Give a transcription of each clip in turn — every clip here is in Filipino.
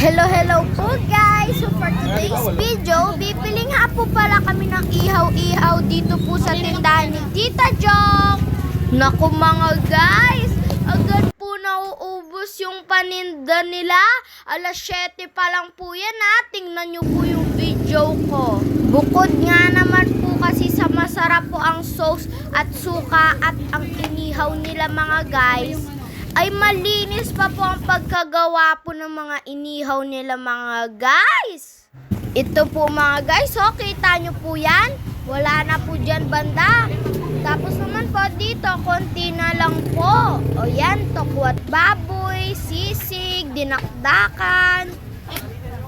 Hello po guys! So for today's video, bibiling nga po pala kami ng ihaw-ihaw dito po sa tindahan ni Tita Jong. Naku mga guys, agad po nauubos yung paninda nila. Alas 7 pa lang po yan ha. Tingnan nyo po yung video ko. Bukod nga naman po kasi sa masarap po ang sauce at suka at ang inihaw nila mga guys, ay malinis pa po ang pagkagawa po ng mga inihaw nila mga guys. Ito po mga guys, oh, kita nyo po yan. Wala na po dyan banda. Tapos naman po dito, konti na lang po. O yan, tokwat baboy, sisig, dinakdakan,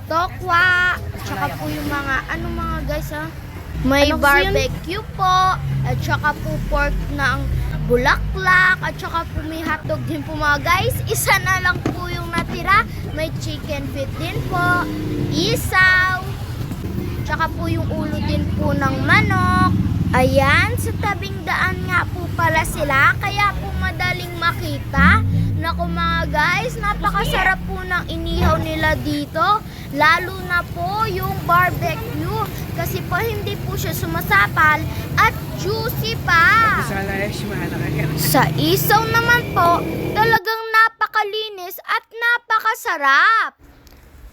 tokwa, tsaka po yung mga, ano mga guys ha? May barbecue po, at tsaka po pork na ang bulaklak, at saka po may hotdog din po mga guys. Isa na lang po yung natira. May chicken feet din po, isaw, tsaka po yung ulo din po ng manok. Ayan, sa tabing daan nga po pala sila, kaya po madaling makita. Naku mga guys, napakasarap po ng inihaw nila dito. Lalo na po yung barbecue, kasi po hindi po siya sumasapal at juicy pa. Sa isaw naman po, talagang napakalinis at napakasarap.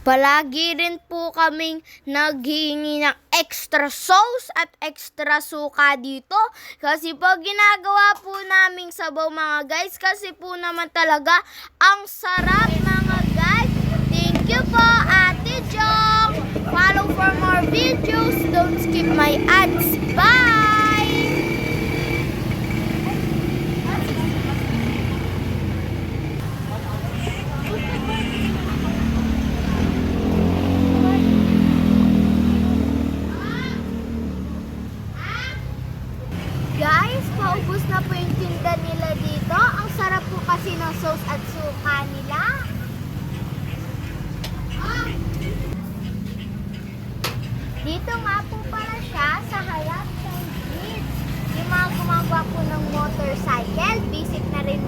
Palagi rin po kaming naghihingi ng extra sauce at extra suka dito. Kasi po ginagawa po naming sabaw mga guys. Kasi po naman talaga ang sarap mga guys. Thank you po Ate Jong. Follow for more videos. Don't skip my ads. Bye! Guys, paubos na po yung tinda nila dito. Ang sarap po kasi ng sauce at suka nila. Dito nga po pala siya sa Hayat Bridge. Yung mga gumagawa po ng motorcycle, visit na rin